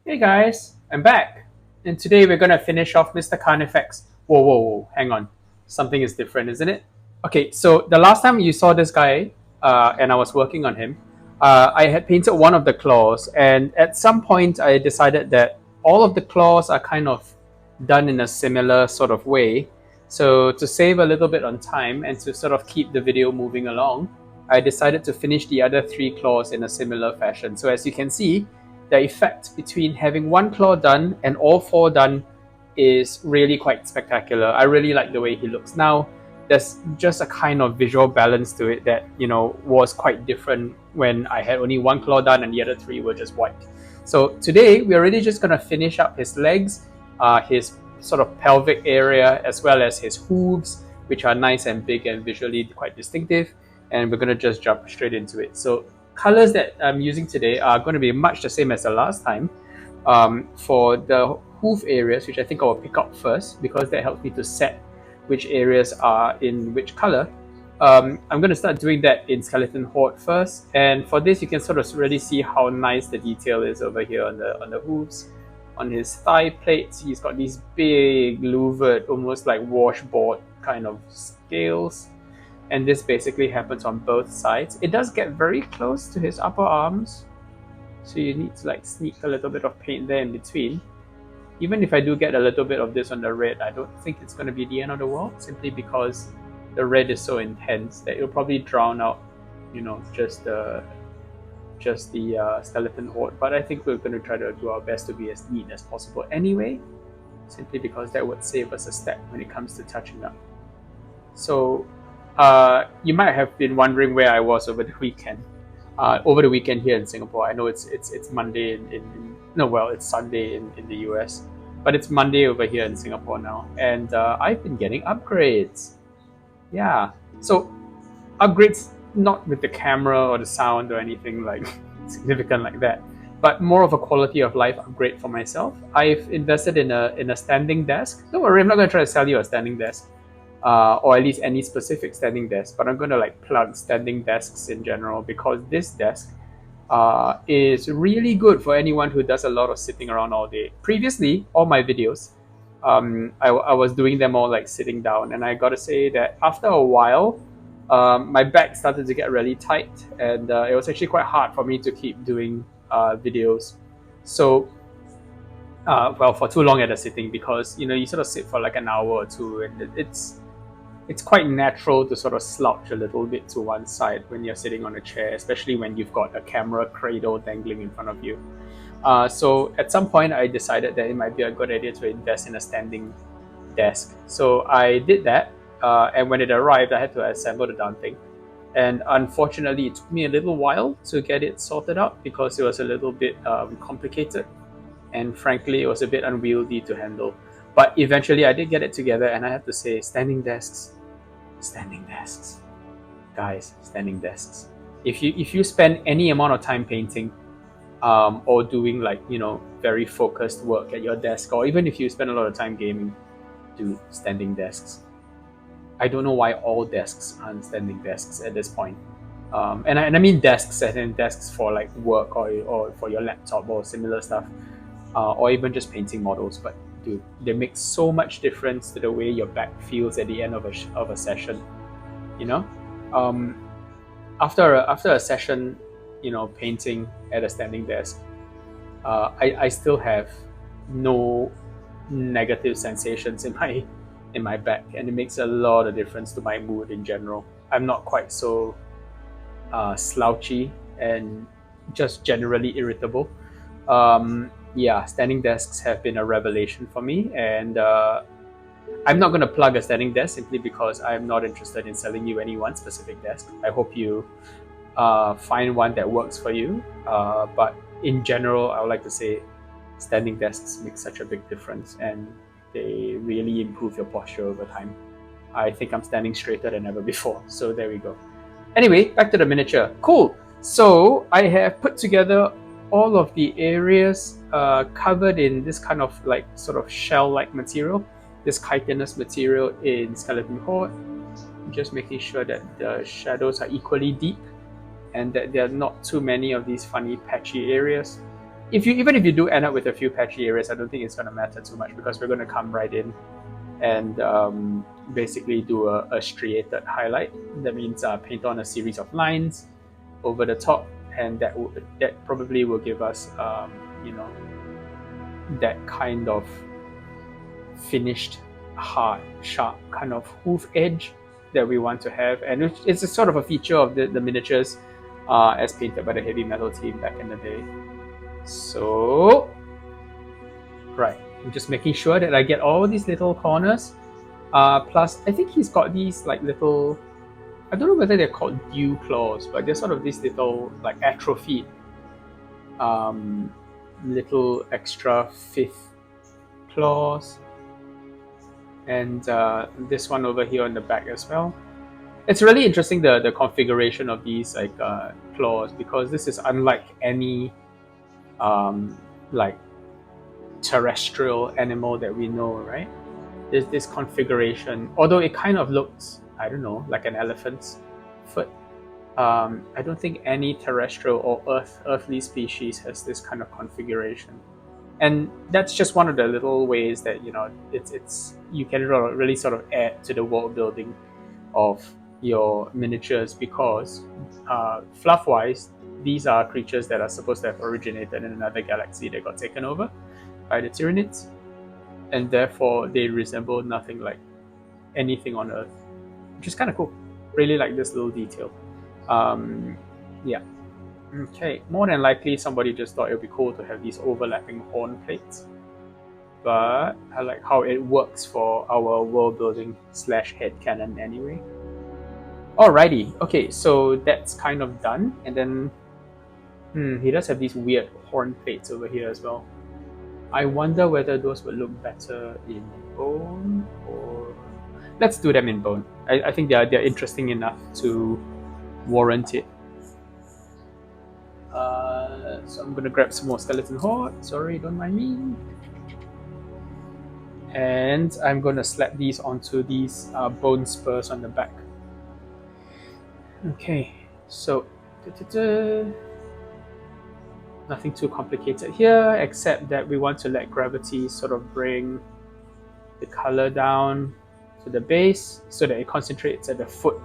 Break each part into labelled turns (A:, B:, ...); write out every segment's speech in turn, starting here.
A: Hey guys, I'm back. And today we're gonna finish off Mr. Carnifex. Whoa, hang on. Something is different, isn't it? Okay, so the last time you saw this guy, and I was working on him, I had painted one of the claws, and at some point I decided that all of the claws are kind of done in a similar sort of way. So to save a little bit on time and to sort of keep the video moving along, I decided to finish the other three claws in a similar fashion. So as you can see, the effect between having one claw done and all four done is really quite spectacular. I really like the way he looks now. There's just a kind of visual balance to it that was quite different when I had only one claw done and the other three were just white. So today we're really just gonna finish up his legs, his sort of pelvic area, as well as his hooves, which are nice and big and visually quite distinctive. And we're gonna just jump straight into it. So colors that I'm using today are going to be much the same as the last time. For the hoof areas, which I think I will pick up first because that helps me to set which areas are in which color. I'm going to start doing that in Skeleton Horde first, and for this you can sort of really see how nice the detail is over here on the hooves. On his thigh plates, he's got these big louvered, almost like washboard kind of scales, and this basically happens on both sides. It does get very close to his upper arms, so you need to like sneak a little bit of paint there in between. Even if I do get a little bit of this on the red, I don't think it's going to be the end of the world, simply because the red is so intense that it'll probably drown out, just the skeleton horde. But I think we're going to try to do our best to be as neat as possible anyway, simply because that would save us a step when it comes to touching up. So you might have been wondering where I was over the weekend. Over the weekend here in Singapore, I know it's Monday it's Sunday in the US, but it's Monday over here in Singapore now, and I've been getting upgrades. Yeah, so upgrades not with the camera or the sound or anything like significant like that, but more of a quality of life upgrade for myself. I've invested in a standing desk. Don't worry, I'm not going to try to sell you a standing desk, or at least any specific standing desk, but I'm going to like plug standing desks in general because this desk is really good for anyone who does a lot of sitting around all day. Previously, all my videos, I was doing them all like sitting down, and I gotta say that after a while, my back started to get really tight, and it was actually quite hard for me to keep doing videos. So for too long at a sitting, because you sort of sit for like an hour or two, and it's quite natural to sort of slouch a little bit to one side when you're sitting on a chair, especially when you've got a camera cradle dangling in front of you. So at some point, I decided that it might be a good idea to invest in a standing desk. So I did that, and when it arrived, I had to assemble the darn thing. And unfortunately, it took me a little while to get it sorted out because it was a little bit complicated, and frankly, it was a bit unwieldy to handle. But eventually, I did get it together, and I have to say, standing desks, guys, standing desks. If you spend any amount of time painting, or doing like very focused work at your desk, or even if you spend a lot of time gaming, do standing desks. I don't know why all desks aren't standing desks at this point. And I mean desks, as in desks for like work or for your laptop or similar stuff, or even just painting models. But dude, they make so much difference to the way your back feels at the end of a session. You know, um, after a session, painting at a standing desk, I still have no negative sensations in my back, and it makes a lot of difference to my mood in general. I'm not quite so slouchy and just generally irritable. Yeah, standing desks have been a revelation for me, and I'm not going to plug a standing desk simply because I'm not interested in selling you any one specific desk. I hope you find one that works for you. But in general, I would like to say standing desks make such a big difference, and they really improve your posture over time. I think I'm standing straighter than ever before. So there we go. Anyway, back to the miniature. Cool. So I have put together all of the areas covered in this kind of like sort of shell-like material, this chitinous material in Skeleton Horde. Just making sure that the shadows are equally deep and that there are not too many of these funny patchy areas. even if you do end up with a few patchy areas, I don't think it's going to matter too much because we're going to come right in and basically do a striated highlight. That means paint on a series of lines over the top, and that probably will give us that kind of finished, hard, sharp kind of hoof edge that we want to have. And it's a sort of a feature of the miniatures as painted by the heavy metal team back in the day. So, right, I'm just making sure that I get all these little corners. Plus, I think he's got these like little, I don't know whether they're called dew claws, but they're sort of these little like atrophied little extra fifth claws. And this one over here on the back as well. It's really interesting the configuration of these like claws, because this is unlike any like terrestrial animal that we know, right? There's this configuration, although it kind of looks, I don't know, like an elephant's foot. I don't think any terrestrial or earthly species has this kind of configuration, and that's just one of the little ways that it's you can really sort of add to the world building of your miniatures, because fluff wise, these are creatures that are supposed to have originated in another galaxy that got taken over by the Tyranids, and therefore they resemble nothing like anything on Earth, which is kind of cool. Really like this little detail. Yeah. Okay, more than likely somebody just thought it would be cool to have these overlapping horn plates, but I like how it works for our world building / headcanon anyway. Alrighty, okay, so that's kind of done, and then he does have these weird horn plates over here as well. I wonder whether those would look better in bone, or let's do them in bone. I think they're interesting enough to warrant it. So I'm gonna grab some more skeleton horde. Sorry, don't mind me. And I'm gonna slap these onto these bone spurs on the back. Okay, so nothing too complicated here, except that we want to let gravity sort of bring the color down to the base so that it concentrates at the foot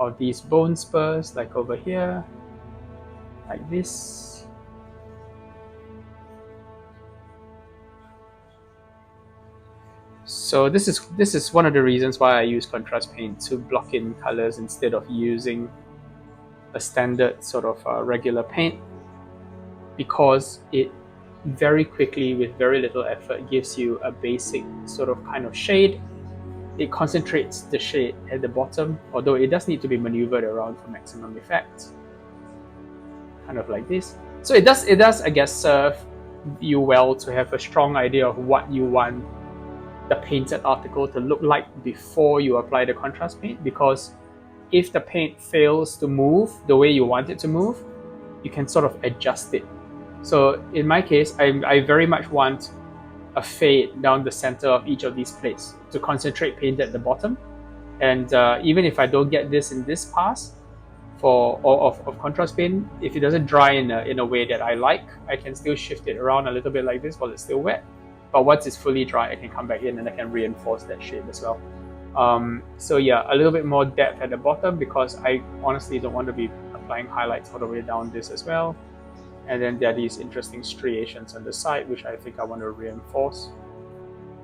A: of these bone spurs, like over here, like this. So this is one of the reasons why I use contrast paint, to block in colors instead of using a standard sort of regular paint, because it very quickly, with very little effort, gives you a basic sort of kind of shade. It concentrates the shade at the bottom, although it does need to be maneuvered around for maximum effect. Kind of like this. So it does, I guess, serve you well to have a strong idea of what you want the painted article to look like before you apply the contrast paint, because if the paint fails to move the way you want it to move, you can sort of adjust it. So in my case, I very much want a fade down the center of each of these plates to concentrate paint at the bottom. And even if I don't get this in this pass of contrast paint, if it doesn't dry in a way that I like, I can still shift it around a little bit like this while it's still wet. But once it's fully dry, I can come back in and I can reinforce that shape as well. So yeah, a little bit more depth at the bottom, because I honestly don't want to be applying highlights all the way down this as well. And then there are these interesting striations on the side, which I think I want to reinforce.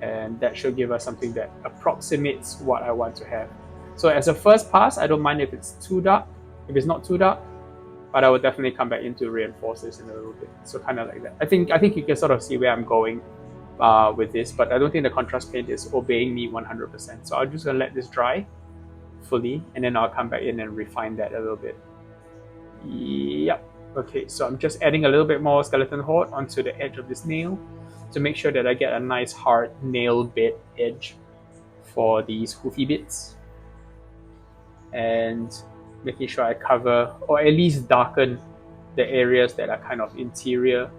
A: And that should give us something that approximates what I want to have. So as a first pass, I don't mind if it's too dark, if it's not too dark, but I will definitely come back in to reinforce this in a little bit. So kind of like that. I think you can sort of see where I'm going with this, but I don't think the contrast paint is obeying me 100%. So I'm just gonna let this dry fully, and then I'll come back in and refine that a little bit. Yep. Okay, so I'm just adding a little bit more skeleton horde onto the edge of this nail to make sure that I get a nice hard nail bit edge for these hoofy bits, and making sure I cover, or at least darken, the areas that are kind of interior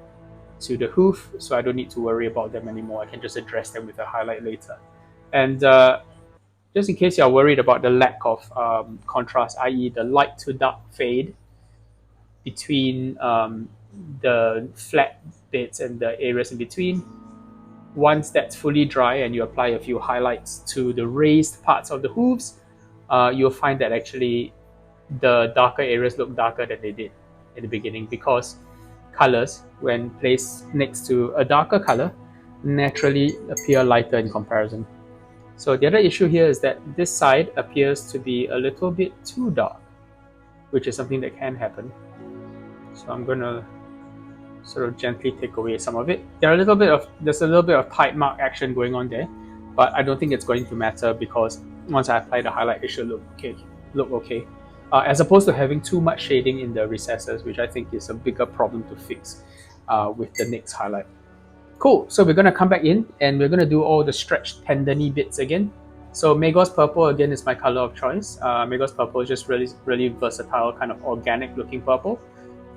A: to the hoof, so I don't need to worry about them anymore. I can just address them with a highlight later. And just in case you're worried about the lack of contrast, i.e. the light to dark fade between the flat bits and the areas in between. Once that's fully dry and you apply a few highlights to the raised parts of the hooves, you'll find that actually the darker areas look darker than they did in the beginning, because colors, when placed next to a darker color, naturally appear lighter in comparison. So the other issue here is that this side appears to be a little bit too dark, which is something that can happen. So I'm going to sort of gently take away some of it. There's a little bit of tide mark action going on there, but I don't think it's going to matter, because once I apply the highlight, it should look okay. As opposed to having too much shading in the recesses, which I think is a bigger problem to fix with the next highlight. Cool, so we're going to come back in and we're going to do all the stretched tendony bits again. So Magos Purple again is my color of choice. Magos Purple is just really versatile, kind of organic looking purple.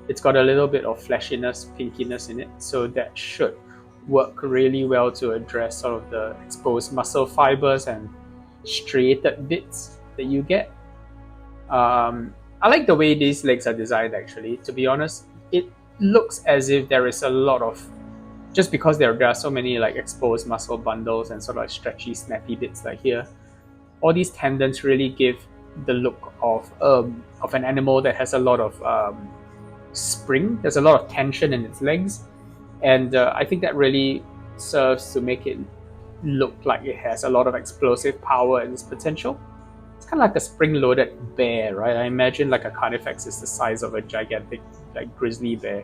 A: It's got a little bit of fleshiness, pinkiness in it, so that should work really well to address sort of the exposed muscle fibers and striated bits that you get. I like the way these legs are designed, actually. To be honest, it looks as if there is a lot of, just because there are so many like exposed muscle bundles and sort of like stretchy, snappy bits like here, all these tendons really give the look of an animal that has a lot of spring. There's a lot of tension in its legs, and I think that really serves to make it look like it has a lot of explosive power and its potential. It's kind of like a spring-loaded bear, right? I imagine like a Carnifex is the size of a gigantic like grizzly bear.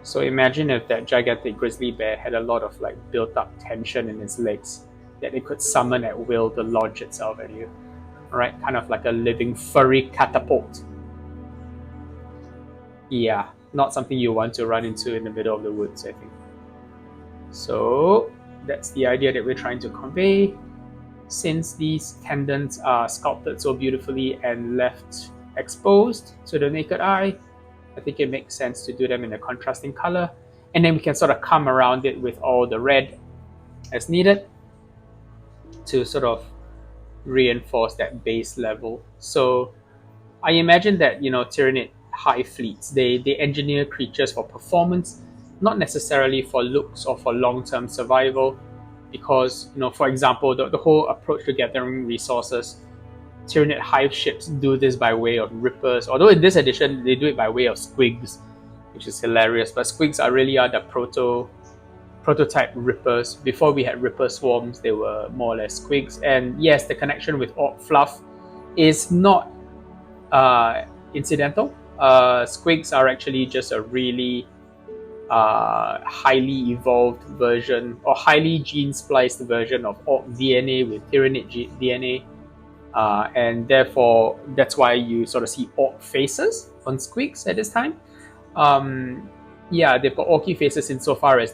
A: So imagine if that gigantic grizzly bear had a lot of like built-up tension in its legs that it could summon at will to launch itself at you. Alright, kind of like a living furry catapult. Yeah, not something you want to run into in the middle of the woods, I think. So that's the idea that we're trying to convey. Since these tendons are sculpted so beautifully and left exposed to the naked eye, I think it makes sense to do them in a contrasting color, and then we can sort of come around it with all the red as needed to sort of reinforce that base level. So I imagine that, you know, Tyranid hive fleets, they engineer creatures for performance, not necessarily for looks or for long-term survival, because, you know, for example, the whole approach to gathering resources, Tyranid hive ships do this by way of rippers, although in this edition they do it by way of squigs, which is hilarious. But squigs really are the prototype rippers. Before we had ripper swarms, they were more or less squigs. And yes, the connection with orc fluff is not incidental. Squigs are actually just a really highly evolved version, or highly gene spliced version of orc DNA with Tyranid DNA. And therefore, that's why you sort of see orc faces on squigs at this time. Yeah, they've got orky faces insofar as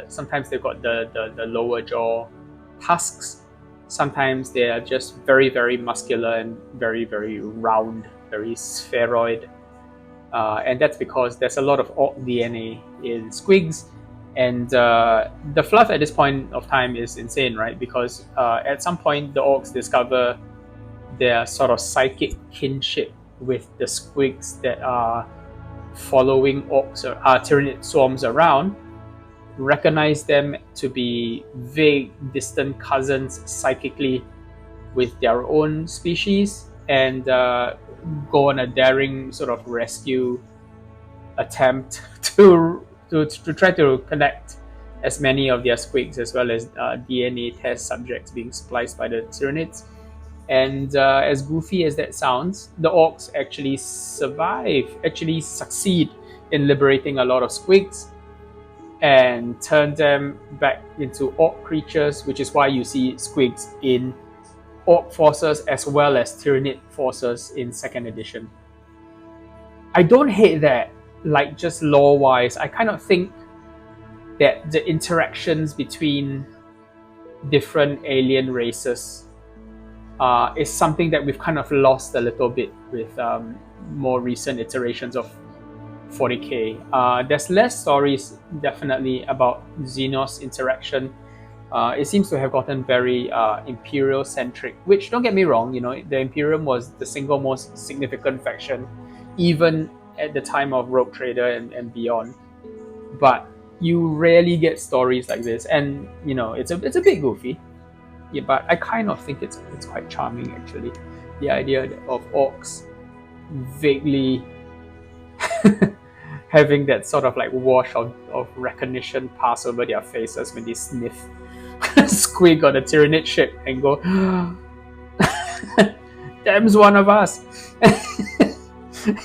A: sometimes they've got the lower jaw tusks. Sometimes they are just very, very muscular and very, very round, very spheroid. And that's because there's a lot of orc DNA in squigs. And the fluff at this point of time is insane, right? Because at some point the orcs discover their sort of psychic kinship with the squigs that are following orcs or Tyranid swarms around, recognize them to be vague, distant cousins psychically with their own species, and go on a daring sort of rescue attempt to try to connect as many of their squigs, as well as DNA test subjects being spliced by the Tyranids. And as goofy as that sounds, the orcs actually succeed in liberating a lot of squigs and turn them back into orc creatures, which is why you see squigs in orc forces as well as Tyranid forces in 2nd edition. I don't hate that, like just lore-wise. I kind of think that the interactions between different alien races is something that we've kind of lost a little bit with more recent iterations of 40k. There's less stories, definitely, about Xenos interaction. It seems to have gotten very Imperial-centric, which, don't get me wrong, you know, the Imperium was the single most significant faction, even at the time of Rogue Trader and beyond. But you rarely get stories like this, and you know it's a bit goofy. Yeah, but I kind of think it's quite charming actually. The idea of orcs vaguely having that sort of like wash of recognition pass over their faces when they sniff Squig on the Tyranid ship and go, "Them's one of us."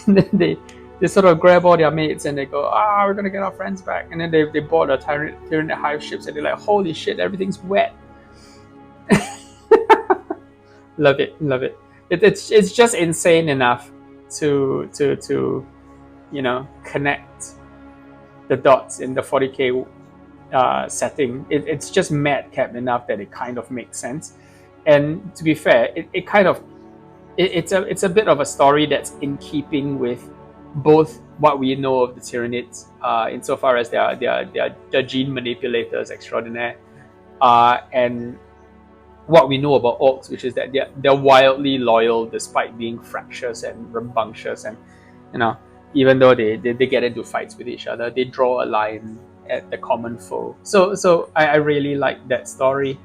A: And then they sort of grab all their mates and they go, we're gonna get our friends back. And then they board the Tyranid hive ships and they're like, holy shit, everything's wet. Love it, love it. It's just insane enough to you know, connect the dots in the 40k setting. It's just madcap enough that it kind of makes sense. And to be fair, it kind of it's a bit of a story that's in keeping with both what we know of the Tyranids, insofar as they are gene manipulators extraordinaire, and what we know about orcs, which is that they're wildly loyal despite being fractious and rambunctious, and you know, even though they get into fights with each other, they draw a line at the common foe. So I really like that story.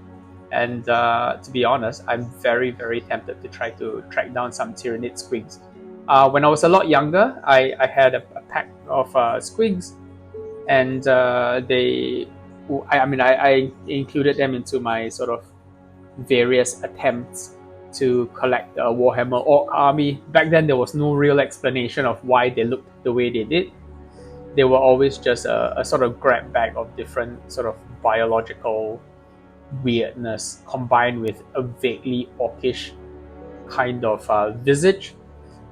A: And to be honest, I'm very, very tempted to try to track down some Tyranid squigs. When I was a lot younger, I had a pack of squigs, and I included them into my sort of various attempts to collect a Warhammer Orc army. Back then, there was no real explanation of why they looked the way they did. They were always just a sort of grab bag of different sort of biological weirdness combined with a vaguely orcish kind of visage.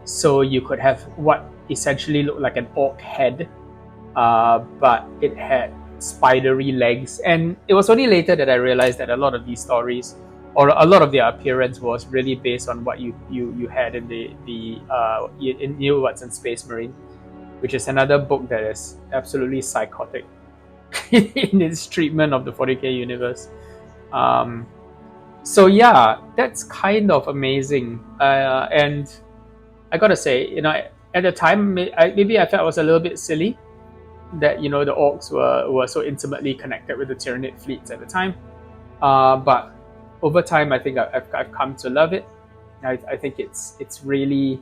A: So you could have what essentially looked like an orc head, but it had spidery legs. And it was only later that I realized that a lot of these stories, or a lot of their appearance, was really based on what you had in in Neil Watson Space Marine, which is another book that is absolutely psychotic in its treatment of the 40k universe. So yeah, that's kind of amazing. And I gotta say, you know, at the time, maybe I felt it was a little bit silly that, you know, the orcs were so intimately connected with the Tyranid fleets at the time. But over time, I think I've come to love it. I think it really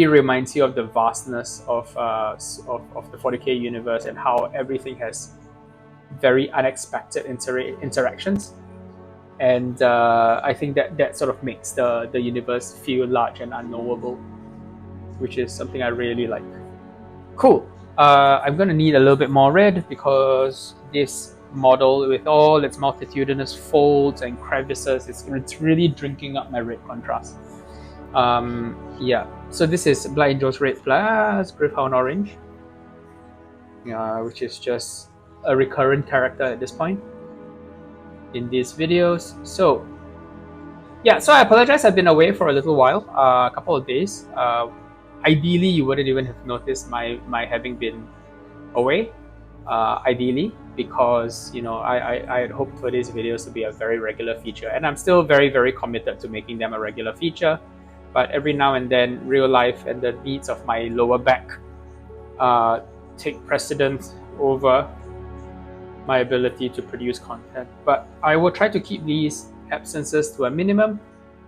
A: reminds you of the vastness of the 40k universe and how everything has very unexpected interactions. And I think that sort of makes the universe feel large and unknowable, which is something I really like. Cool. I'm going to need a little bit more red because this model, with all its multitudinous folds and crevices, it's really drinking up my red contrast. Yeah. So this is Blind Angel's Red plus Gryphhound Orange, which is just a recurrent character at this point in these videos. So yeah, so I apologize, I've been away for a little while, a couple of days. Ideally, you wouldn't even have noticed my having been away, ideally, because, you know, I had hoped for these videos to be a very regular feature, and I'm still very, very committed to making them a regular feature. But every now and then, real life and the needs of my lower back take precedence over my ability to produce content. But I will try to keep these absences to a minimum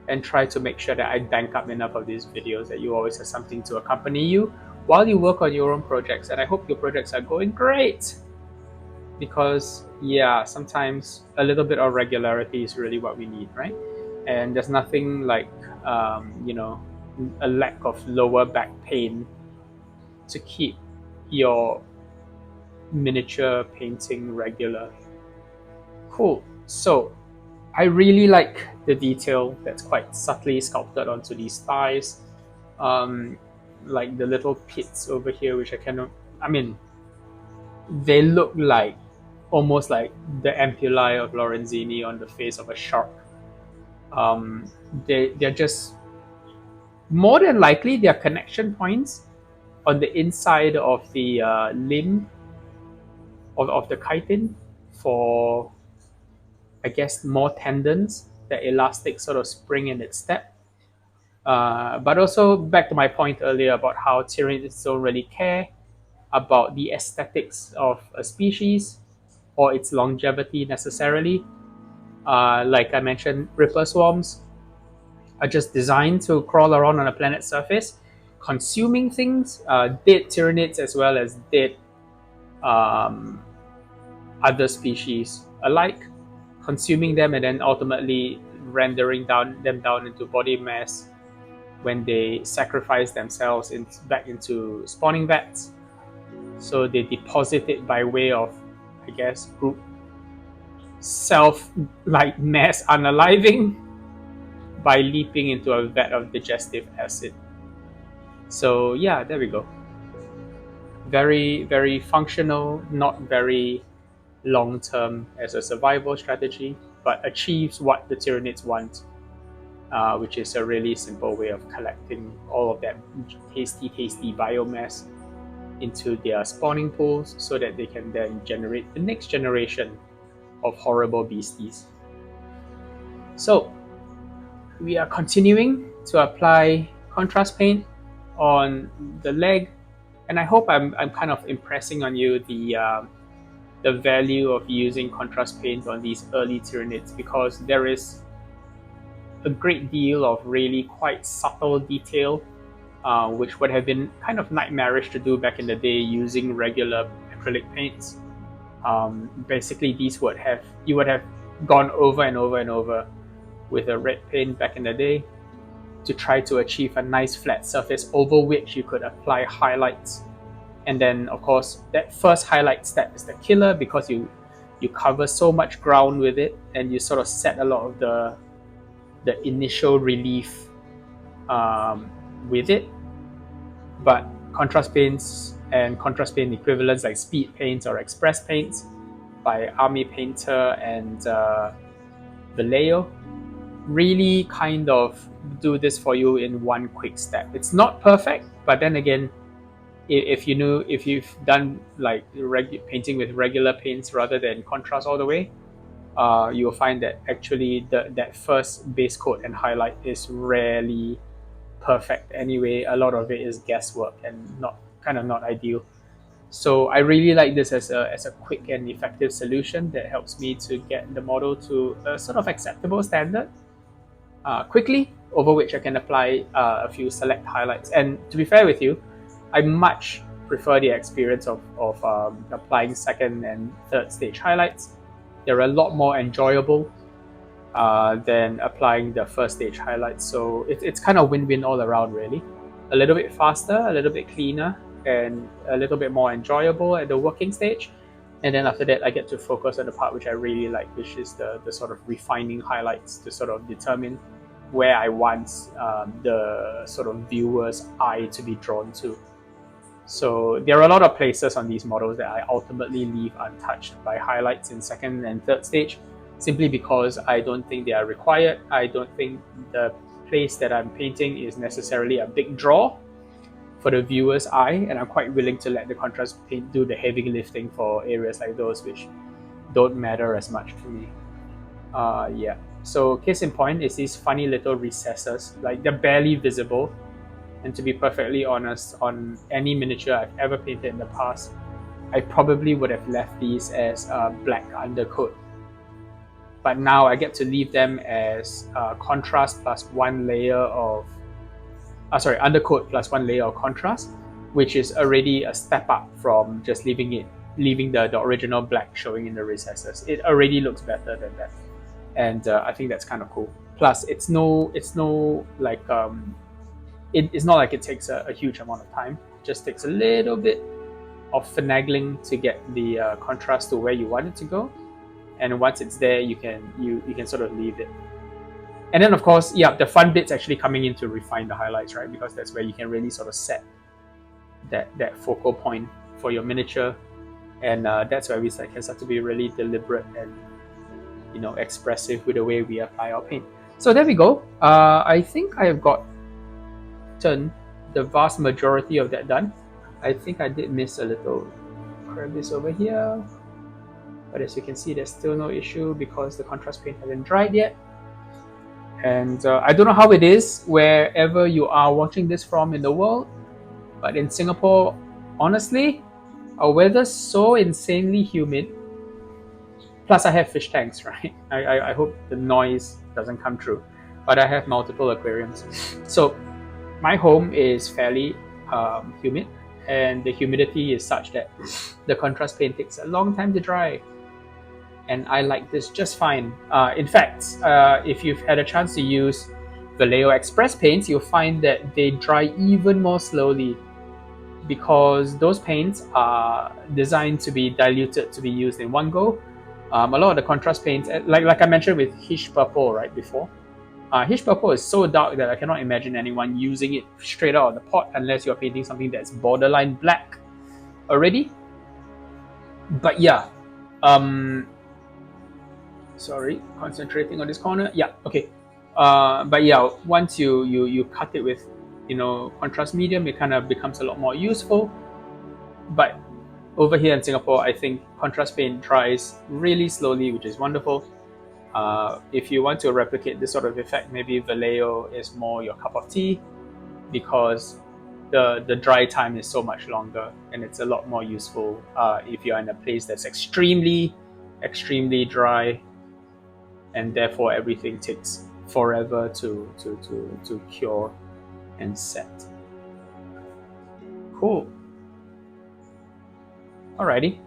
A: and try to make sure that I bank up enough of these videos that you always have something to accompany you while you work on your own projects. And I hope your projects are going great, because yeah, sometimes a little bit of regularity is really what we need, right? And there's nothing like you know, a lack of lower back pain to keep your miniature painting regular. Cool. So I really like the detail that's quite subtly sculpted onto these thighs, like the little pits over here, which they look like almost like the ampullae of Lorenzini on the face of a shark. They're just, more than likely, they're connection points on the inside of the limb of the chitin for, I guess, more tendons, the elastic sort of spring in its step. But also back to my point earlier about how Tyranids don't really care about the aesthetics of a species or its longevity necessarily. Like I mentioned, Ripper swarms are just designed to crawl around on a planet's surface, consuming things, dead Tyranids as well as dead um, other species alike, consuming them and then ultimately rendering them down into body mass when they sacrifice themselves back into spawning vats. So they deposit it by way of, I guess, group self-like mass unaliving by leaping into a vat of digestive acid. So yeah, there we go. Very, very functional, not very long-term as a survival strategy, but achieves what the Tyranids want, which is a really simple way of collecting all of that tasty, tasty biomass into their spawning pools so that they can then generate the next generation of horrible beasties. So we are continuing to apply contrast paint on the leg, and I hope I'm kind of impressing on you the value of using contrast paint on these early Tyranids, because there is a great deal of really quite subtle detail, which would have been kind of nightmarish to do back in the day using regular acrylic paints. Basically, you would have gone over and over and over with a red paint back in the day to try to achieve a nice flat surface over which you could apply highlights. And then, of course, that first highlight step is the killer, because you cover so much ground with it, and you sort of set a lot of the initial relief with it. But contrast paints and contrast paint equivalents like speed paints or express paints by Army Painter and Vallejo really kind of do this for you in one quick step. It's not perfect, but then again, if you've done like painting with regular paints rather than contrast all the way, you'll find that actually that first base coat and highlight is rarely perfect anyway. A lot of it is guesswork and not ideal. So I really like this as a quick and effective solution that helps me to get the model to a sort of acceptable standard quickly, over which I can apply a few select highlights. And to be fair with you, I much prefer the experience of applying second and third stage highlights. They're a lot more enjoyable than applying the first stage highlights. So it's kind of win-win all around, really. A little bit faster, a little bit cleaner, and a little bit more enjoyable at the working stage. And then after that, I get to focus on the part which I really like, which is the sort of refining highlights to sort of determine where I want the sort of viewer's eye to be drawn to. So there are a lot of places on these models that I ultimately leave untouched by highlights in second and third stage, simply because I don't think they are required. I don't think the place that I'm painting is necessarily a big draw for the viewer's eye, and I'm quite willing to let the contrast paint do the heavy lifting for areas like those which don't matter as much to me. Yeah. So case in point is these funny little recesses, like they're barely visible. And to be perfectly honest, on any miniature I've ever painted in the past, I probably would have left these as black undercoat. But now I get to leave them as contrast plus one layer of undercoat plus one layer of contrast, which is already a step up from just leaving the original black showing in the recesses. It already looks better than that, and I think that's kind of cool. Plus, it's not like it takes a huge amount of time. It just takes a little bit of finagling to get the contrast to where you want it to go, and once it's there, you can sort of leave it. And then, of course, yeah, the fun bit's actually coming in to refine the highlights, right? Because that's where you can really sort of set that focal point for your miniature, and that's where we can start to be really deliberate and expressive with the way we apply our paint. So there we go. I think I have gotten the vast majority of that done. I think I did miss a little crevice over here, but as you can see, there's still no issue because the contrast paint hasn't dried yet. And I don't know how it is wherever you are watching this from in the world, but in Singapore, honestly, our weather's so insanely humid. Plus, I have fish tanks, right? I hope the noise doesn't come through, but I have multiple aquariums. So my home is fairly humid, and the humidity is such that the contrast paint takes a long time to dry. And I like this just fine. In fact, if you've had a chance to use Vallejo Express paints, you'll find that they dry even more slowly because those paints are designed to be diluted to be used in one go. A lot of the contrast paints, like I mentioned with Hish Purple right before, Hish Purple is so dark that I cannot imagine anyone using it straight out of the pot unless you're painting something that's borderline black already. But yeah, sorry, concentrating on this corner. Yeah, okay. But yeah, once you cut it with, contrast medium, it kind of becomes a lot more useful. But over here in Singapore, I think contrast paint dries really slowly, which is wonderful. If you want to replicate this sort of effect, maybe Vallejo is more your cup of tea because the dry time is so much longer and it's a lot more useful if you're in a place that's extremely dry, and therefore everything takes forever to cure and set. Cool. Alrighty.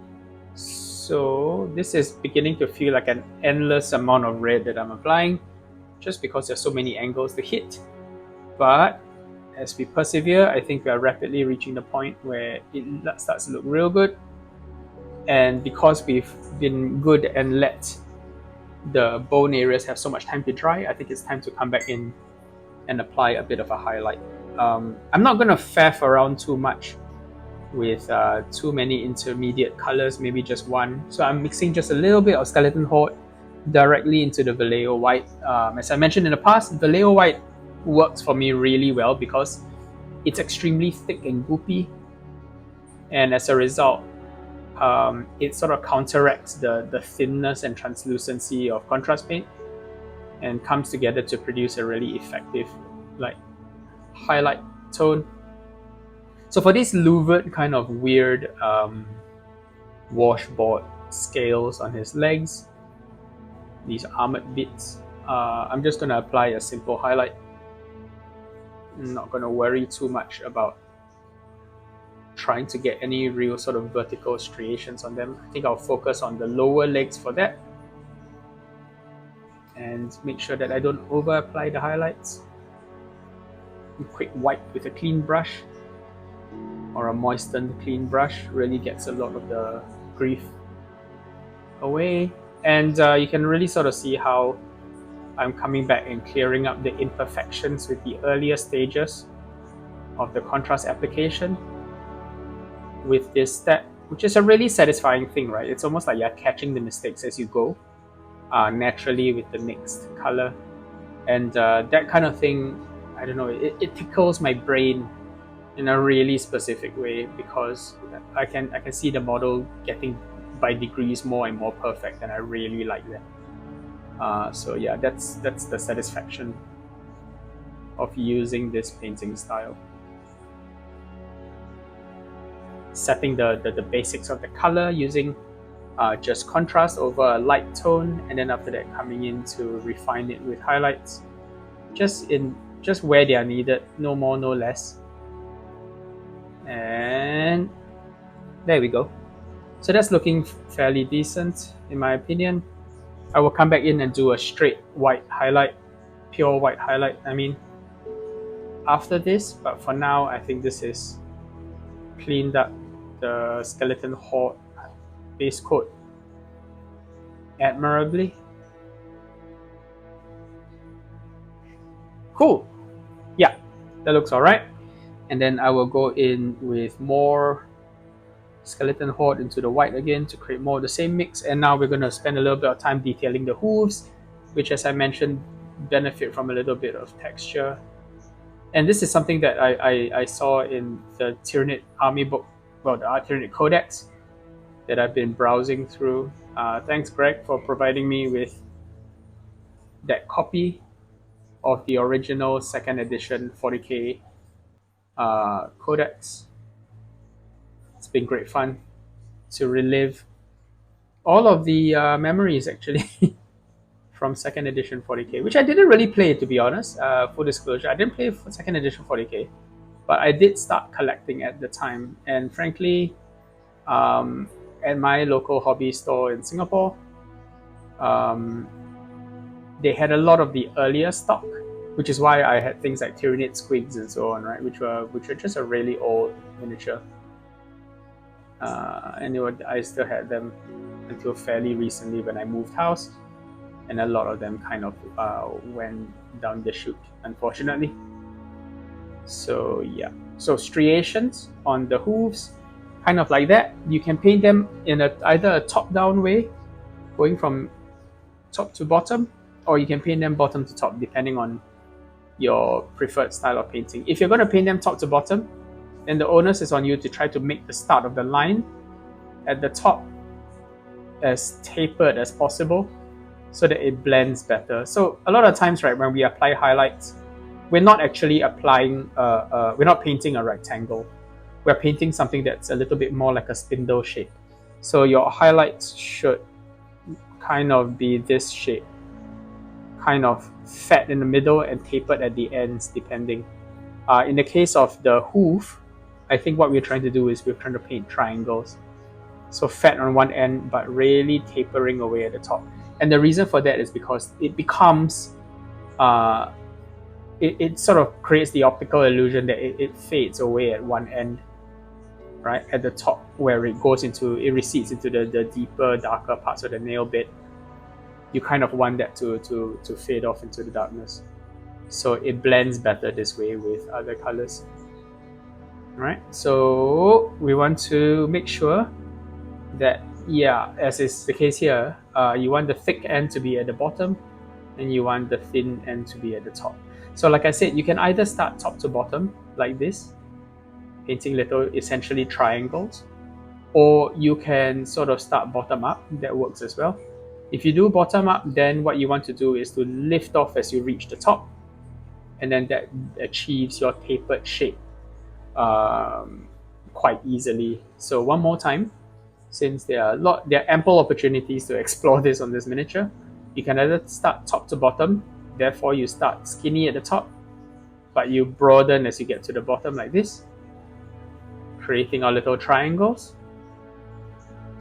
A: So this is beginning to feel like an endless amount of red that I'm applying, just because there's so many angles to hit. But as we persevere, I think we are rapidly reaching the point where it starts to look real good. And because we've been good and let the bone areas have so much time to dry, I think it's time to come back in and apply a bit of a highlight. I'm not going to faff around too much with too many intermediate colors, maybe just one. So I'm mixing just a little bit of Skeleton Horde directly into the Vallejo White. As I mentioned in the past, Vallejo White works for me really well because it's extremely thick and goopy, and as a result, it sort of counteracts the thinness and translucency of contrast paint and comes together to produce a really effective highlight tone. So for these louvered kind of weird washboard scales on his legs, these armored bits, I'm just going to apply a simple highlight. I'm not going to worry too much about trying to get any real sort of vertical striations on them. I think I'll focus on the lower legs for that and make sure that I don't over apply the highlights. A quick wipe with a clean brush or a moistened clean brush really gets a lot of the grief away, and you can really sort of see how I'm coming back and clearing up the imperfections with the earlier stages of the contrast application with this step, which is a really satisfying thing, right? It's almost like you're catching the mistakes as you go naturally with the next color, and that kind of thing, I don't know, it tickles my brain in a really specific way because I can see the model getting by degrees more and more perfect, and I really like that. So yeah, that's the satisfaction of using this painting style. Setting the basics of the color using just contrast over a light tone, and then after that coming in to refine it with highlights, just where they are needed, no more, no less. And there we go. So that's looking fairly decent in my opinion. I will come back in and do a straight white highlight, pure white highlight, after this, but for now I think this is cleaned up the Skeleton Horde base coat admirably. Cool. Yeah, that looks alright. And then I will go in with more Skeleton Horde into the white again to create more of the same mix. And now we're going to spend a little bit of time detailing the hooves, which, as I mentioned, benefit from a little bit of texture. And this is something that I saw in the Tyranid army book, well, the Tyranid Codex that I've been browsing through. Thanks, Greg, for providing me with that copy. of the original 2nd edition 40k codex. It's been great fun to relive all of the memories actually from 2nd edition 40k, which I didn't really play, to be honest. Full disclosure, I didn't play 2nd edition 40k, but I did start collecting at the time. And frankly, at my local hobby store in Singapore, they had a lot of the earlier stock, which is why I had things like Tyranid squigs and so on, right? Which were just a really old miniature. And I still had them until fairly recently when I moved house, and a lot of them kind of went down the chute, unfortunately. So yeah, so striations on the hooves, kind of like that. You can paint them in either a top-down way, going from top to bottom, or you can paint them bottom to top, depending on your preferred style of painting. If you're going to paint them top to bottom, then the onus is on you to try to make the start of the line at the top as tapered as possible so that it blends better. So a lot of times, right, when we apply highlights, we're not actually applying, we're not painting a rectangle. We're painting something that's a little bit more like a spindle shape. So your highlights should kind of be this shape, kind of fat in the middle and tapered at the ends, depending. In the case of the hoof, I think what we're trying to do is we're trying to paint triangles. So fat on one end, but really tapering away at the top. And the reason for that is because it becomes, it sort of creates the optical illusion that it fades away at one end, right? At the top, where it recedes into the deeper, darker parts of the nail bit. You kind of want that to fade off into the darkness. So it blends better this way with other colors. Right? So we want to make sure that, yeah, as is the case here, you want the thick end to be at the bottom and you want the thin end to be at the top. So like I said, you can either start top to bottom like this, painting little essentially triangles, or you can sort of start bottom up. That works as well. If you do bottom up, then what you want to do is to lift off as you reach the top, and then that achieves your tapered shape quite easily. So one more time, since there are ample opportunities to explore this on this miniature, you can either start top to bottom, therefore you start skinny at the top, but you broaden as you get to the bottom like this, creating our little triangles.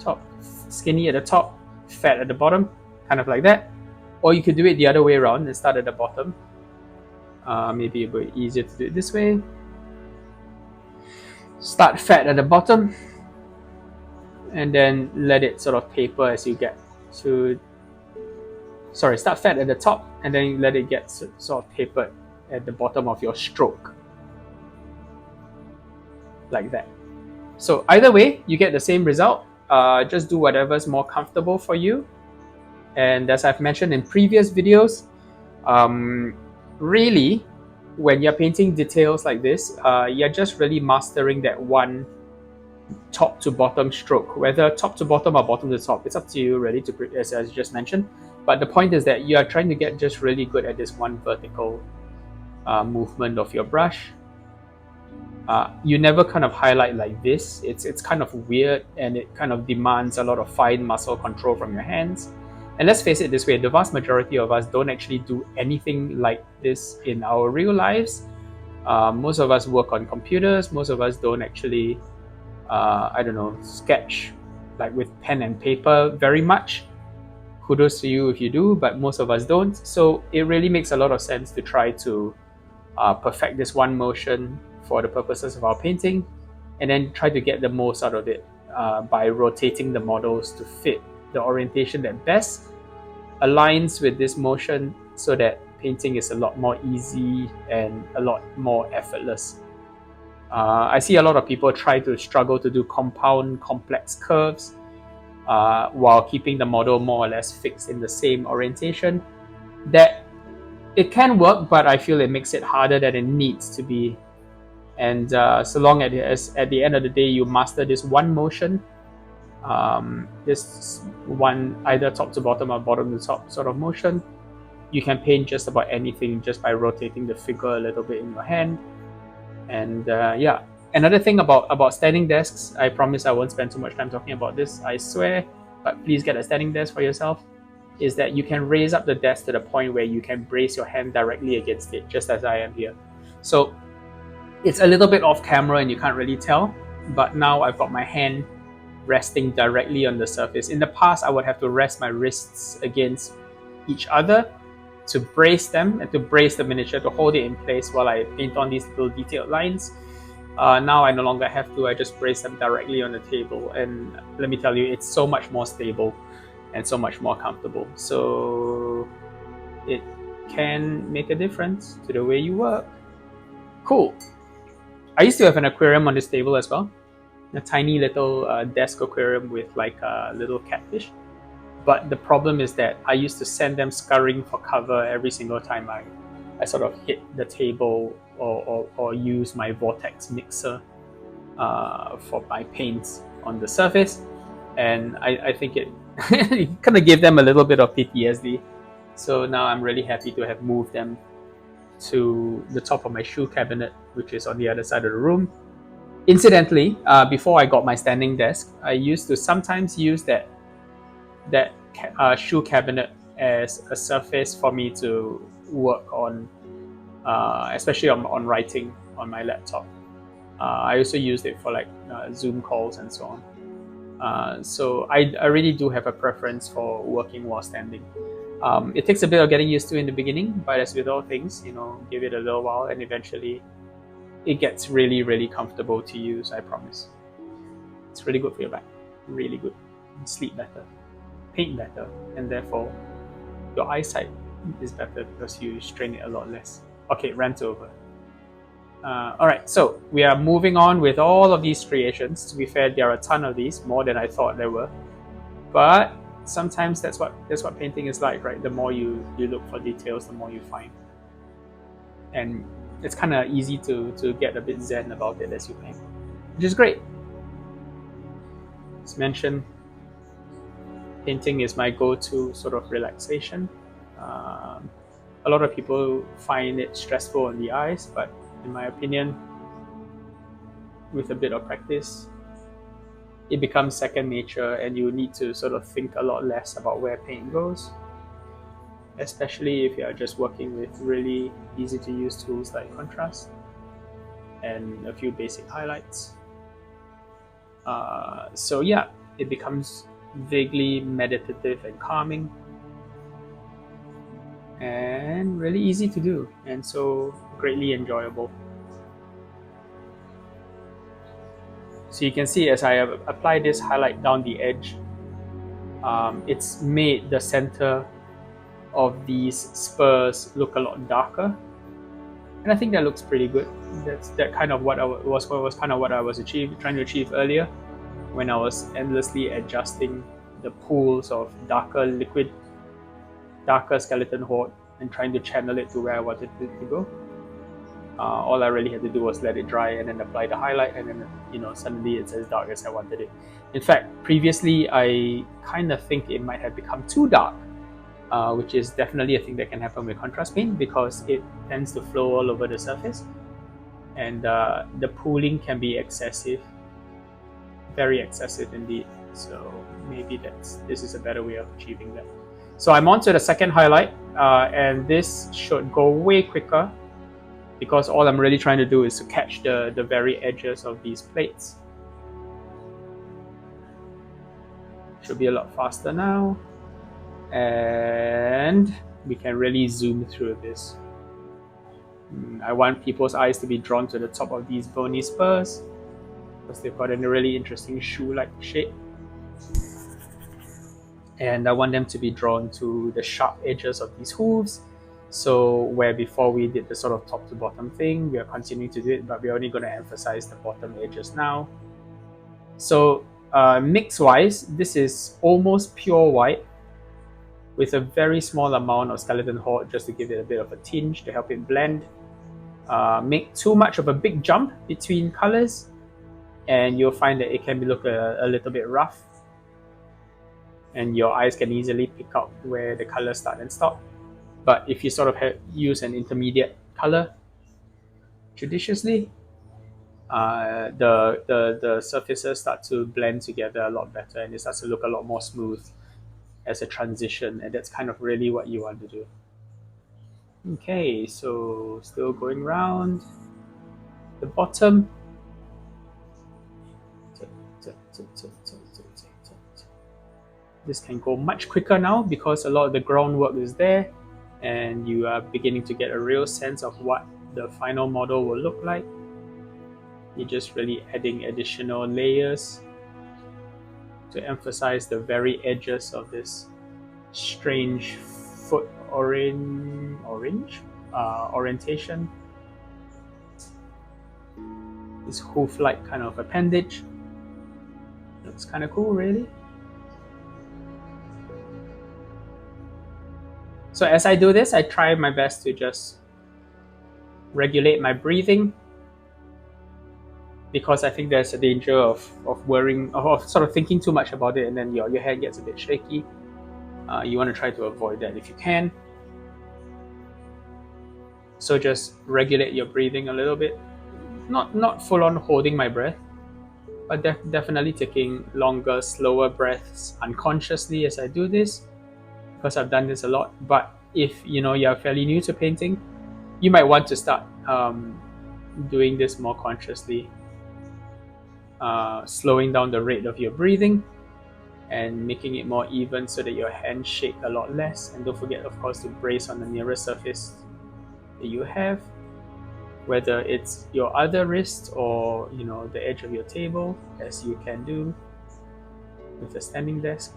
A: Top, skinny at the top, fat at the bottom, kind of like that. Or you could do it the other way around and start at the bottom. Maybe a bit easier to do it this way. Start fat at the bottom, and then let it sort of taper as you get to... Sorry, start fat at the top, and then let it get sort of tapered at the bottom of your stroke. Like that. So either way, you get the same result. Just do whatever's more comfortable for you. And as I've mentioned in previous videos, really, when you're painting details like this, you're just really mastering that one top to bottom stroke, whether top to bottom or bottom to top. It's up to you really, as I just mentioned. But the point is that you are trying to get just really good at this one vertical movement of your brush. You never kind of highlight like this. It's kind of weird, and it kind of demands a lot of fine muscle control from your hands. And let's face it this way, the vast majority of us don't actually do anything like this in our real lives. Most of us work on computers. Most of us don't actually, sketch like with pen and paper very much. Kudos to you if you do, but most of us don't. So it really makes a lot of sense to try to perfect this one motion for the purposes of our painting, and then try to get the most out of it by rotating the models to fit the orientation that best aligns with this motion, so that painting is a lot more easy and a lot more effortless. I see a lot of people try to struggle to do compound complex curves while keeping the model more or less fixed in the same orientation. That it can work, but I feel it makes it harder than it needs to be. And so long as at the end of the day you master this one motion, this one either top to bottom or bottom to top sort of motion, you can paint just about anything just by rotating the figure a little bit in your hand. And yeah, another thing about standing desks, I promise I won't spend too much time talking about this, I swear, but please get a standing desk for yourself, is that you can raise up the desk to the point where you can brace your hand directly against it, just as I am here. So it's a little bit off camera and you can't really tell, but now I've got my hand resting directly on the surface. In the past, I would have to rest my wrists against each other to brace them and to brace the miniature, to hold it in place while I paint on these little detailed lines. Now I no longer have to, I just brace them directly on the table, and let me tell you, it's so much more stable and so much more comfortable. So it can make a difference to the way you work. Cool. I used to have an aquarium on this table as well, a tiny little desk aquarium with like a little catfish. But the problem is that I used to send them scurrying for cover every single time I sort of hit the table or use my vortex mixer for my paints on the surface. And I think it kind of gave them a little bit of PTSD. So now I'm really happy to have moved them to the top of my shoe cabinet, which is on the other side of the room. Incidentally, before I got my standing desk, I used to sometimes use that shoe cabinet as a surface for me to work on, especially on writing on my laptop. I also used it for like Zoom calls and so on. So I really do have a preference for working while standing. It takes a bit of getting used to in the beginning, but as with all things, give it a little while and eventually it gets really, really comfortable to use, I promise. It's really good for your back. Really good. You sleep better, paint better, and therefore your eyesight is better because you strain it a lot less. Okay, rant over. Alright, so we are moving on with all of these creations. To be fair, there are a ton of these, more than I thought there were. But sometimes that's what painting is like, right? The more you look for details, the more you find. And it's kind of easy to get a bit zen about it as you paint, which is great. As mentioned, painting is my go-to sort of relaxation. A lot of people find it stressful on the eyes, but in my opinion, with a bit of practice, it becomes second nature and you need to sort of think a lot less about where paint goes, especially if you're just working with really easy to use tools like contrast and a few basic highlights. So yeah, it becomes vaguely meditative and calming and really easy to do, and so greatly enjoyable. So you can see as I apply this highlight down the edge, it's made the center of these spurs look a lot darker, and I think that looks pretty good. That's kind of what was trying to achieve earlier when I was endlessly adjusting the pools of darker skeleton horde and trying to channel it to where I wanted it to go. All I really had to do was let it dry and then apply the highlight, and then suddenly it's as dark as I wanted it. In fact, previously I kind of think it might have become too dark, which is definitely a thing that can happen with contrast paint because it tends to flow all over the surface, and the pooling can be excessive, very excessive indeed. So maybe this is a better way of achieving that. So I'm on to the second highlight, and this should go way quicker because all I'm really trying to do is to catch the very edges of these plates. Should be a lot faster now, and we can really zoom through this. I want people's eyes to be drawn to the top of these bony spurs because they've got a really interesting shoe-like shape. And I want them to be drawn to the sharp edges of these hooves. So where before we did the sort of top to bottom thing, we are continuing to do it, but we're only going to emphasize the bottom edges now. So mix-wise, this is almost pure white with a very small amount of skeleton horde just to give it a bit of a tinge to help it blend. Make too much of a big jump between colors and you'll find that it can look a little bit rough, and your eyes can easily pick out where the colors start and stop. But if you sort of use an intermediate color judiciously, the surfaces start to blend together a lot better, and it starts to look a lot more smooth as a transition, and that's kind of really what you want to do. Okay, so still going round the bottom. This can go much quicker now because a lot of the groundwork is there, and you are beginning to get a real sense of what the final model will look like. You're just really adding additional layers to emphasize the very edges of this strange foot orientation. This hoof-like kind of appendage. Looks kind of cool, really. So as I do this, I try my best to just regulate my breathing, because I think there's a danger of worrying, of sort of thinking too much about it, and then your head gets a bit shaky. You want to try to avoid that if you can. So just regulate your breathing a little bit. Not full on holding my breath, but definitely taking longer, slower breaths unconsciously as I do this, because I've done this a lot. But if you're fairly new to painting, you might want to start doing this more consciously, slowing down the rate of your breathing and making it more even so that your hands shake a lot less. And don't forget, of course, to brace on the nearest surface that you have, whether it's your other wrist or the edge of your table, as you can do with a standing desk.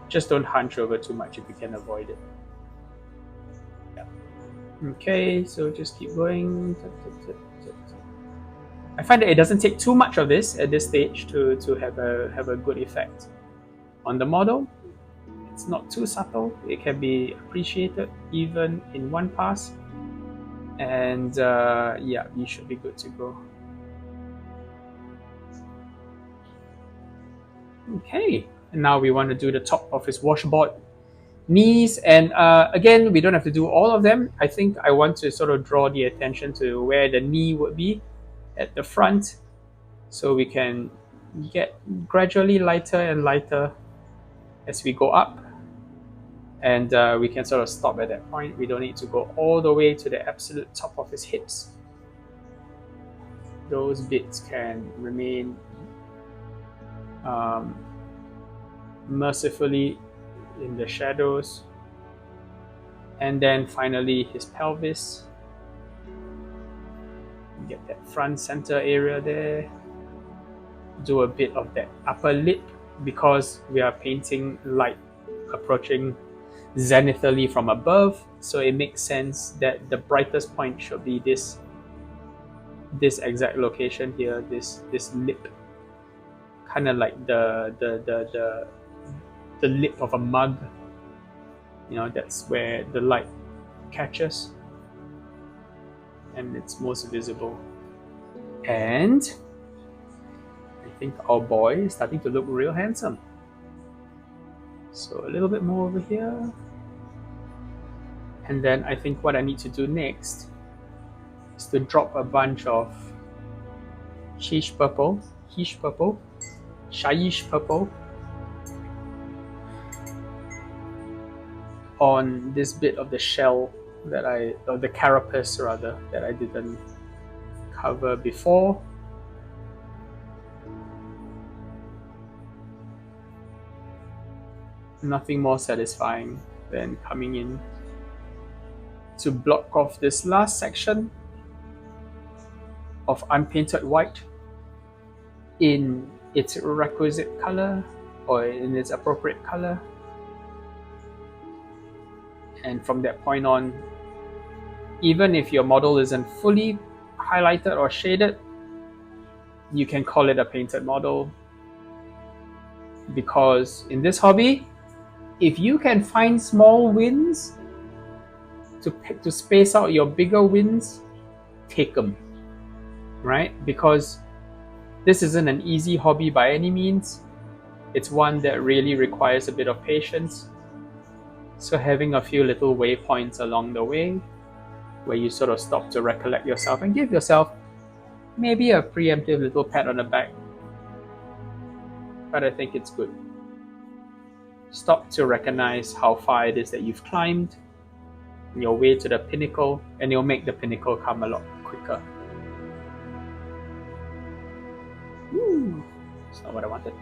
A: Just don't hunch over too much if you can avoid it. Yeah. Okay, so just keep going. I find that it doesn't take too much of this at this stage to have a good effect on the model. It's not too subtle. It can be appreciated even in one pass, and yeah, you should be good to go. Okay, and now we want to do the top of his washboard knees, and again, we don't have to do all of them. I think I want to sort of draw the attention to where the knee would be at the front, so we can get gradually lighter and lighter as we go up, and we can sort of stop at that point. We don't need to go all the way to the absolute top of his hips. Those bits can remain mercifully in the shadows. And then finally his pelvis. Get that front center area there. Do a bit of that upper lip, because we are painting light approaching zenithally from above, so it makes sense that the brightest point should be this exact location here, this lip, kind of like the lip of a mug. That's where the light catches and it's most visible. And I think our boy is starting to look real handsome. So a little bit more over here. And then I think what I need to do next is to drop a bunch of shyish purple, on this bit of the shell or the carapace rather, that I didn't cover before. Nothing more satisfying than coming in to block off this last section of unpainted white in its requisite color, or in its appropriate color. And from that point on, even if your model isn't fully highlighted or shaded, you can call it a painted model. Because in this hobby, if you can find small wins to space out your bigger wins, take them, right? Because this isn't an easy hobby by any means. It's one that really requires a bit of patience. So having a few little waypoints along the way where you sort of stop to recollect yourself and give yourself maybe a preemptive little pat on the back. But I think it's good. Stop to recognize how far it is that you've climbed, your way to the pinnacle, and it'll make the pinnacle come a lot quicker. Woo! That's not what I wanted.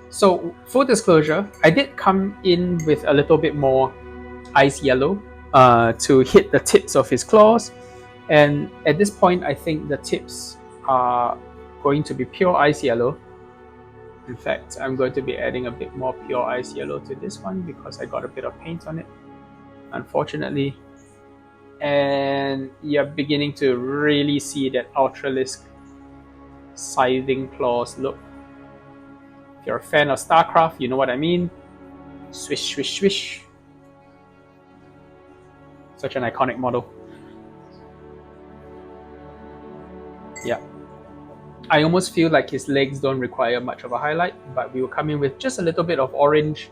A: So, full disclosure, I did come in with a little bit more ice yellow to hit the tips of his claws, and at this point I think the tips are going to be pure ice yellow. In fact, I'm going to be adding a bit more pure ice yellow to this one because I got a bit of paint on it, unfortunately. And you're beginning to really see that ultralisk scything claws look. If you're a fan of StarCraft, you know what I mean. Swish, swish, swish. Such an iconic model. Yeah. I almost feel like his legs don't require much of a highlight, but we will come in with just a little bit of orange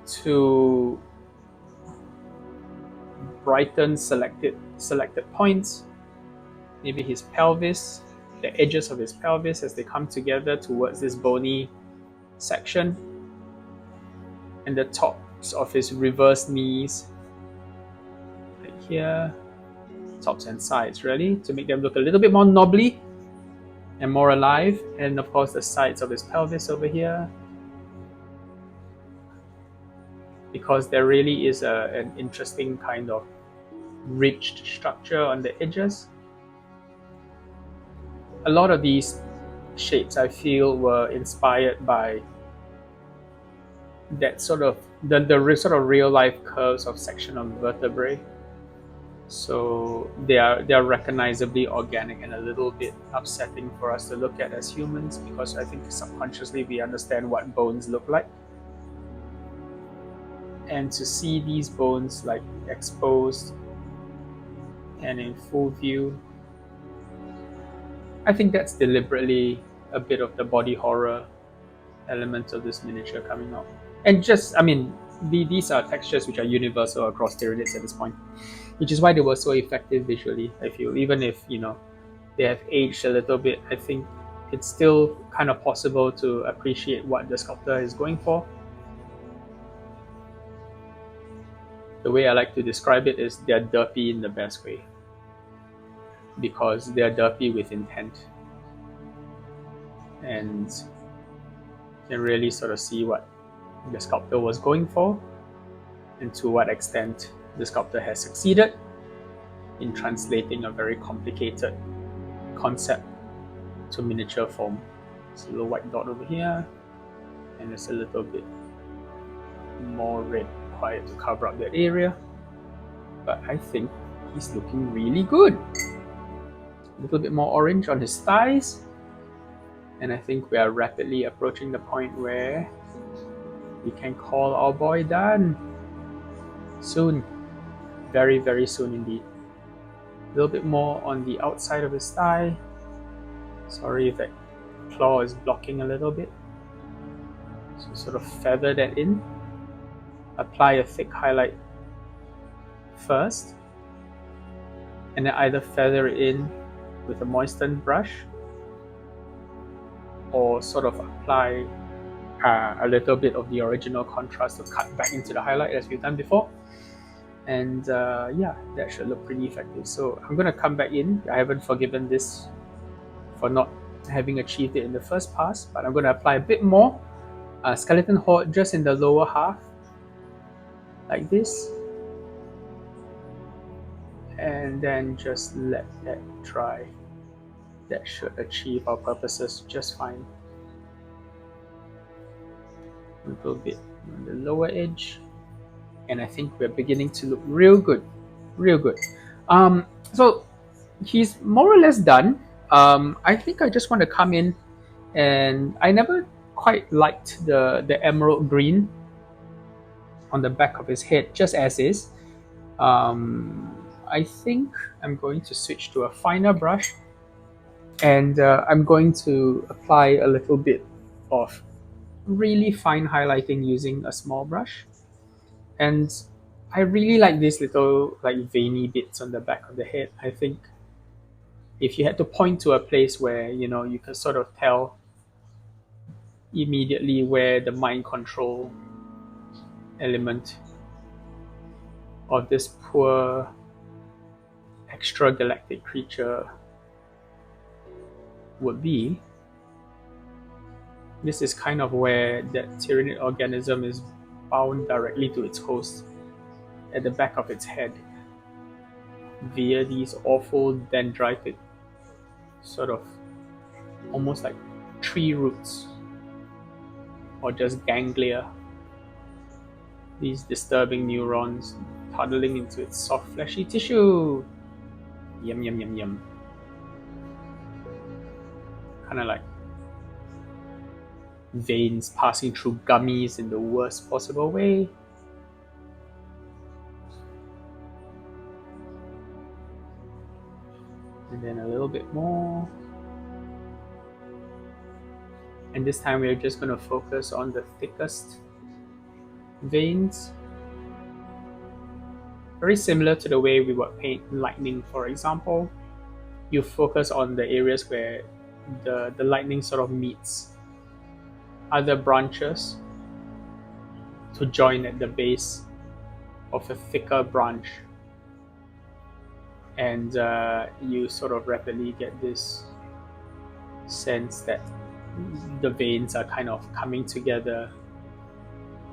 A: to brighten selected points. Maybe his pelvis, the edges of his pelvis as they come together towards this bony section, and the tops of his reverse knees, like here. Tops and sides, really, to make them look a little bit more knobbly and more alive. And of course the sides of his pelvis over here, because there really is an interesting kind of ridged structure on the edges. A lot of these shapes I feel were inspired by that sort of the sort of real life curves of sectional vertebrae. So they are recognizably organic and a little bit upsetting for us to look at as humans, because I think subconsciously we understand what bones look like. And to see these bones like exposed and in full view, I think that's deliberately a bit of the body horror element of this miniature coming out. And just, I mean, these are textures which are universal across Tyranids at this point, which is why they were so effective visually, I feel. Even if, you know, they have aged a little bit, I think it's still kind of possible to appreciate what the sculptor is going for. The way I like to describe it is they're derpy in the best way, because they're derpy with intent. And you can really sort of see what the sculptor was going for, and to what extent the sculptor has succeeded in translating a very complicated concept to miniature form. There's a little white dot over here, and there's a little bit more red required to cover up that area. But I think he's looking really good. A little bit more orange on his thighs, and I think we are rapidly approaching the point where we can call our boy done. Soon. Very, very soon indeed. A little bit more on the outside of his thigh. Sorry if that claw is blocking a little bit. So sort of feather that in. Apply a thick highlight first, and then either feather it in with a moistened brush, or sort of apply a little bit of the original contrast to cut back into the highlight as we've done before. And yeah, that should look pretty effective. So I'm going to come back in. I haven't forgiven this for not having achieved it in the first pass, but I'm going to apply a bit more skeleton horde just in the lower half, like this, and then just let that dry. That should achieve our purposes just fine. A little bit on the lower edge, and I think we're beginning to look real good. So he's more or less done. I think I just want to come in, and I never quite liked the emerald green on the back of his head just as is. I think I'm going to switch to a finer brush, and I'm going to apply a little bit of really fine highlighting using a small brush. And I really like these little like veiny bits on the back of the head. I think if you had to point to a place where you could sort of tell immediately where the mind control element of this poor extragalactic creature would be, this is kind of where that tyrannid organism is bound directly to its host at the back of its head via these awful dendritic sort of almost like tree roots or just ganglia, these disturbing neurons puddling into its soft fleshy tissue. Yum yum yum yum. Kind of like veins passing through gummies in the worst possible way. And then a little bit more. And this time we're just going to focus on the thickest veins. Very similar to the way we would paint lightning, for example. You focus on the areas where the lightning sort of meets other branches to join at the base of a thicker branch. And you sort of rapidly get this sense that the veins are kind of coming together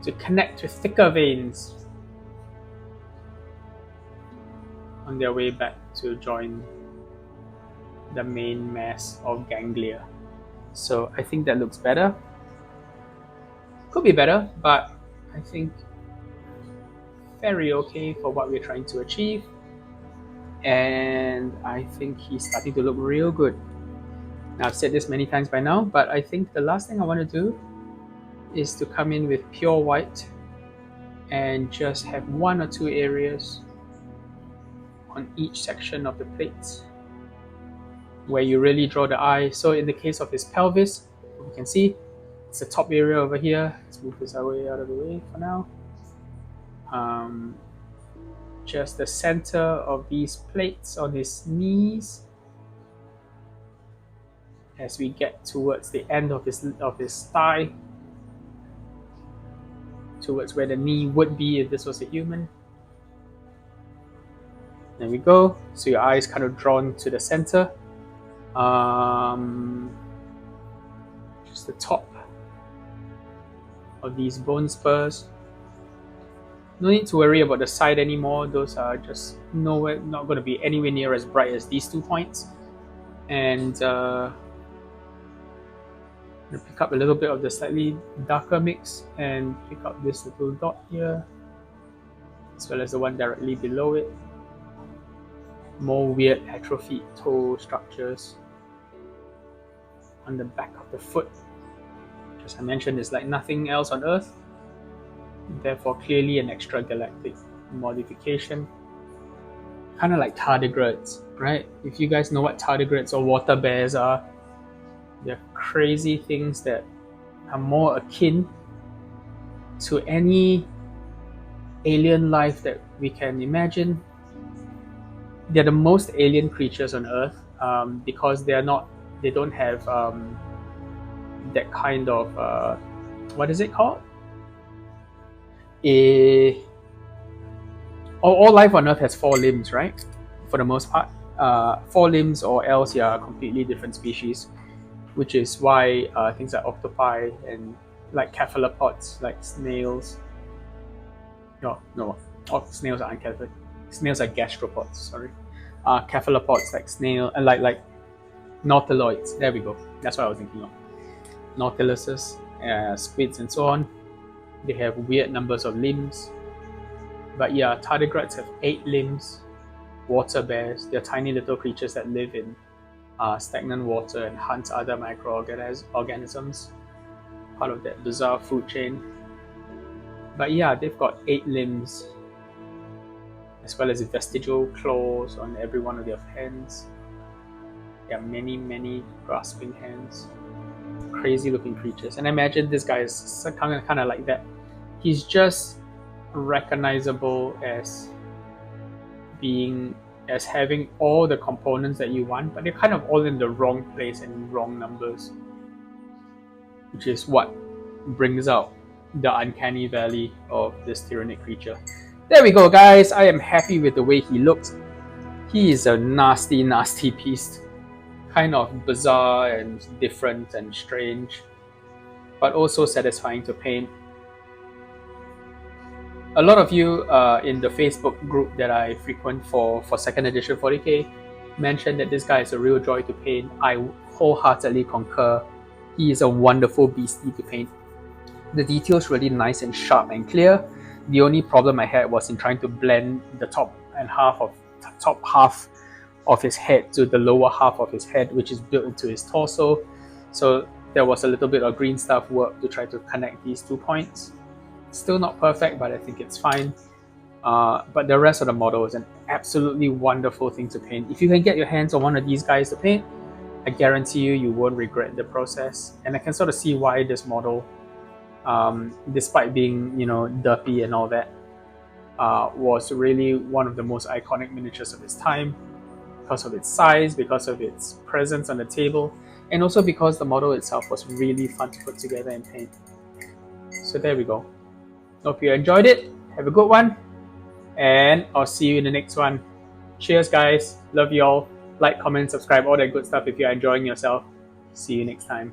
A: to connect with thicker veins on their way back to join the main mass of ganglia. So I think that looks better. Could be better, but I think very okay for what we're trying to achieve. And I think he's starting to look real good. Now, I've said this many times by now, but I think the last thing I want to do is to come in with pure white and just have one or two areas on each section of the plates where you really draw the eye. So in the case of his pelvis, you can see it's the top area over here. Let's move this away out of the way for now. Just the center of these plates on his knees. As we get towards the end of his thigh, towards where the knee would be if this was a human. There we go. So your eye is kind of drawn to the center. Just the top of these bone spurs. No need to worry about the side anymore. Those are just not going to be anywhere near as bright as these 2 points. And I'm going to pick up a little bit of the slightly darker mix and pick up this little dot here, as well as the one directly below it. More weird atrophied toe structures on the back of the foot. As I mentioned, it's like nothing else on Earth, therefore clearly an extragalactic modification. Kind of like tardigrades, right? If you guys know what tardigrades or water bears are, they're crazy things that are more akin to any alien life that we can imagine. They're the most alien creatures on Earth because they don't have that kind of what is it called? All life on Earth has 4 limbs, right? For the most part, 4 limbs, or else you're a completely different species. Which is why things like octopi and like cephalopods, like snails. No, snails aren't cephalopods. Snails are gastropods. Sorry, cephalopods like snail and like nautiloids. There we go. That's what I was thinking of. Nautiluses, squids, and so on. They have weird numbers of limbs. But yeah, tardigrades have 8 limbs. Water bears, they're tiny little creatures that live in stagnant water and hunt other microorganisms, part of that bizarre food chain. But yeah, they've got 8 limbs, as well as vestigial claws on every one of their hands. There are many grasping hands. Crazy looking creatures. And I imagine this guy is kind of like that. He's just recognizable as having all the components that you want, but they're kind of all in the wrong place and wrong numbers, which is what brings out the uncanny valley of this tyrannic creature. There we go, guys. I am happy with the way he looks. He is a nasty beast. Kind of bizarre and different and strange, but also satisfying to paint. A lot of you in the Facebook group that I frequent for 2nd edition 40k mentioned that this guy is a real joy to paint. I wholeheartedly concur. He is a wonderful beastie to paint. The details really nice and sharp and clear. The only problem I had was in trying to blend the top half of his head to the lower half of his head, which is built into his torso. So there was a little bit of green stuff work to try to connect these 2 points. Still not perfect, but I think it's fine. But the rest of the model is an absolutely wonderful thing to paint. If you can get your hands on one of these guys to paint, I guarantee you won't regret the process. And I can sort of see why this model, despite being, derpy and all that, was really one of the most iconic miniatures of its time, because of its size, because of its presence on the table, and also because the model itself was really fun to put together and paint. So there we go. Hope you enjoyed it. Have a good one, and I'll see you in the next one. Cheers, guys. Love you all. Like, comment, subscribe, all that good stuff if you're enjoying yourself. See you next time.